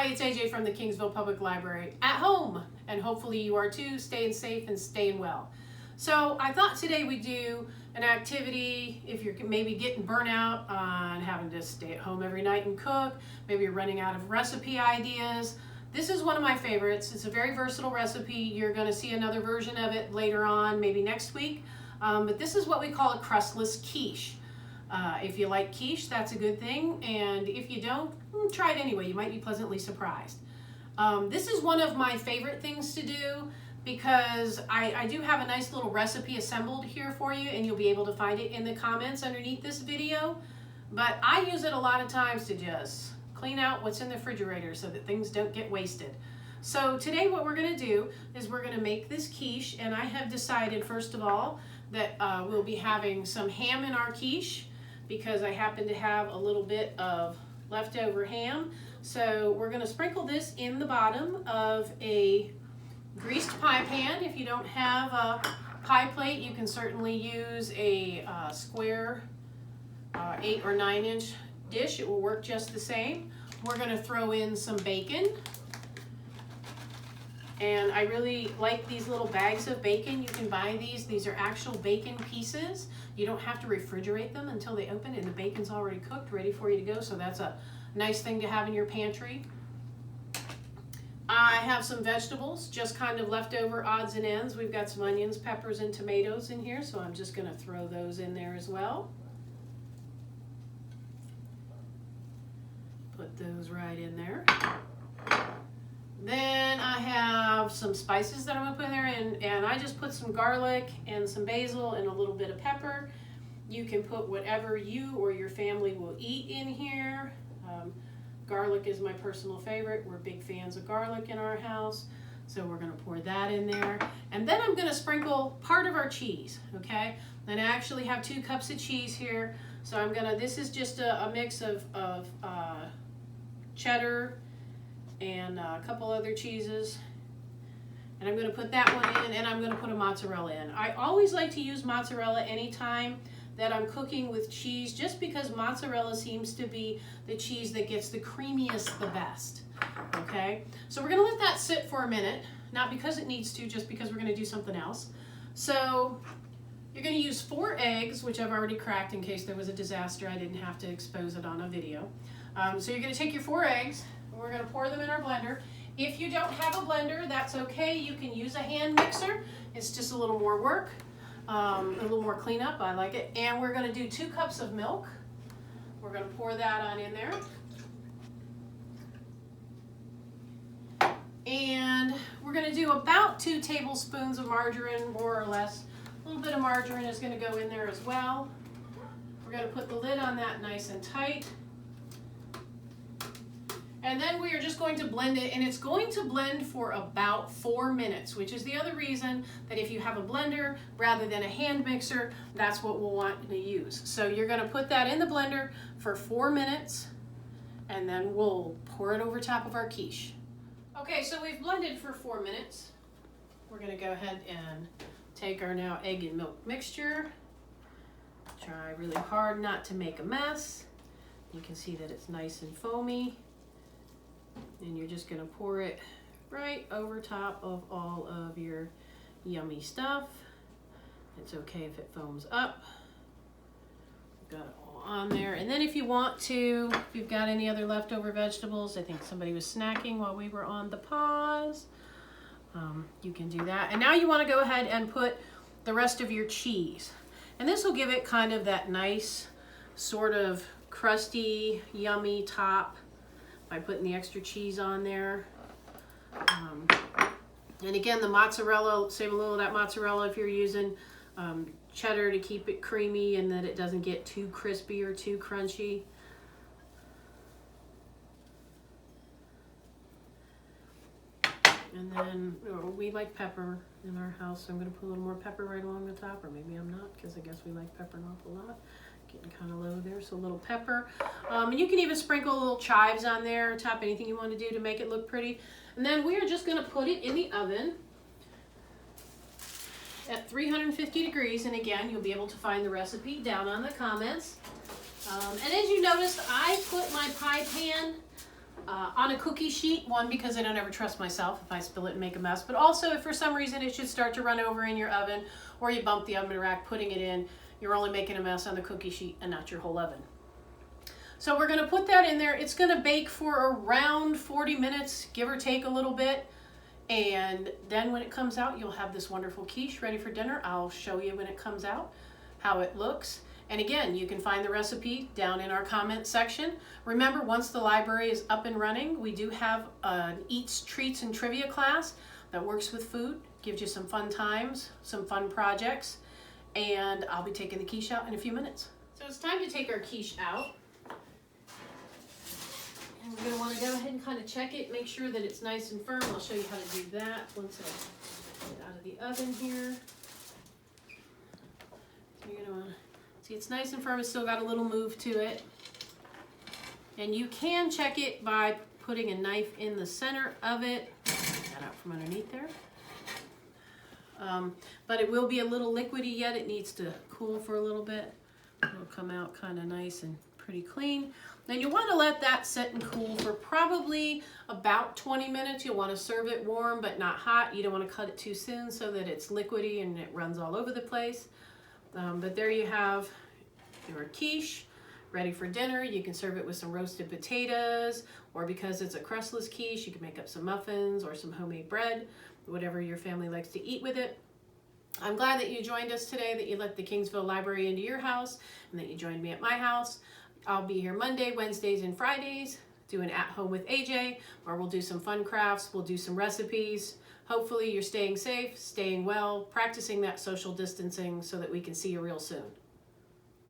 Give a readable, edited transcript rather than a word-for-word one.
Hi, it's AJ from the Kingsville Public Library at home, and hopefully you are too, staying safe and staying well. So I thought today we'd do an activity if you're maybe getting burnt out on having to stay at home every night and cook, maybe you're running out of recipe ideas. This is one of my favorites. It's a very versatile recipe. You're going to see another version of it later on, maybe next week. But this is what we call a crustless quiche. If you like quiche, that's a good thing, and if you don't, try it anyway. You might be pleasantly surprised. This is one of my favorite things to do because I do have a nice little recipe assembled here for you, and you'll be able to find it in the comments underneath this video. But I use it a lot of times to just clean out what's in the refrigerator so that things don't get wasted. So today what we're going to do is we're going to make this quiche, and I have decided first of all that we'll be having some ham in our quiche, because I happen to have a little bit of leftover ham. So we're going to sprinkle this in the bottom of a greased pie pan. If you don't have a pie plate, you can certainly use a square 8 or 9 inch dish. It will work just the same. We're going to throw in some bacon. And I really like these little bags of bacon. You can buy these. These are actual bacon pieces. You don't have to refrigerate them until they open, and the bacon's already cooked, ready for you to go. So that's a nice thing to have in your pantry. I have some vegetables, just kind of leftover odds and ends. We've got some onions, peppers, and tomatoes in here, so I'm just gonna throw those in there as well. Put those right in there. Then I have some spices that I'm gonna put in there, and I just put some garlic and some basil and a little bit of pepper. You can put whatever you or your family will eat in here. Garlic is my personal favorite. We're big fans of garlic in our house, so we're gonna pour that in there. And then I'm gonna sprinkle part of our cheese, okay? And I actually have 2 cups of cheese here, so this is just a mix of cheddar and a couple other cheeses, and I'm going to put that one in, and I'm going to put a mozzarella in. I always like to use mozzarella anytime that I'm cooking with cheese, just because mozzarella seems to be the cheese that gets the creamiest the best. Okay, so we're going to let that sit for a minute, not because it needs to, just because we're going to do something else. So you're going to use 4 eggs, which I've already cracked in case there was a disaster. I didn't have to expose it on a video. So you're going to take your 4 eggs. We're going to pour them in our blender. If you don't have a blender, that's okay. You can use a hand mixer. It's just a little more work, a little more cleanup. I like it. And we're going to do 2 cups of milk. We're going to pour that on in there. And we're going to do about 2 tablespoons of margarine, more or less. A little bit of margarine is going to go in there as well. We're going to put the lid on that nice and tight. And then we are just going to blend it, and it's going to blend for about 4 minutes, which is the other reason that if you have a blender rather than a hand mixer, that's what we'll want to use. So you're going to put that in the blender for 4 minutes, and then we'll pour it over top of our quiche. Okay, so we've blended for 4 minutes. We're going to go ahead and take our now egg and milk mixture. Try really hard not to make a mess. You can see that it's nice and foamy. And you're just going to pour it right over top of all of your yummy stuff. It's okay if it foams up. Got it all on there. And then if you want to, if you've got any other leftover vegetables, I think somebody was snacking while we were on the pause, you can do that. And now you want to go ahead and put the rest of your cheese. And this will give it kind of that nice sort of crusty, yummy top by putting the extra cheese on there. And again, the mozzarella, save a little of that mozzarella if you're using cheddar to keep it creamy and that it doesn't get too crispy or too crunchy. And then we like pepper in our house, so I'm going to put a little more pepper right along the top, or maybe I'm not, because I guess we like pepper an awful lot. Getting kind of low there, so a little pepper. And you can even sprinkle little chives on there, top anything you want to do to make it look pretty. And then we are just going to put it in the oven at 350 degrees. And again, you'll be able to find the recipe down on the comments. And as you noticed, I put my pie pan on a cookie sheet. One, because I don't ever trust myself if I spill it and make a mess, but also if for some reason it should start to run over in your oven or you bump the oven rack putting it in, you're only making a mess on the cookie sheet and not your whole oven. So we're gonna put that in there. It's gonna bake for around 40 minutes, give or take a little bit. And then when it comes out, you'll have this wonderful quiche ready for dinner. I'll show you when it comes out, how it looks. And again, you can find the recipe down in our comment section. Remember, once the library is up and running, we do have an Eats, Treats, and Trivia class that works with food, gives you some fun times, some fun projects, and I'll be taking the quiche out in a few minutes. So it's time to take our quiche out. And we're going to want to go ahead and kind of check it, make sure that it's nice and firm. I'll show you how to do that once I get it out of the oven here. So you're going to want to see it's nice and firm. It's still got a little move to it. And you can check it by putting a knife in the center of it. Get that out from underneath there. But it will be a little liquidy yet. It needs to cool for a little bit. It'll come out kind of nice and pretty clean. Then you want to let that sit and cool for probably about 20 minutes. You'll want to serve it warm but not hot. You don't want to cut it too soon so that it's liquidy and it runs all over the place. But there you have your quiche ready for dinner. You can serve it with some roasted potatoes, or because it's a crustless quiche, you can make up some muffins or some homemade bread, whatever your family likes to eat with it. I'm glad that you joined us today, that you let the Kingsville Library into your house, and that you joined me at my house. I'll be here Monday, Wednesdays, and Fridays doing At Home with AJ, where we'll do some fun crafts, we'll do some recipes. Hopefully you're staying safe, staying well, practicing that social distancing so that we can see you real soon.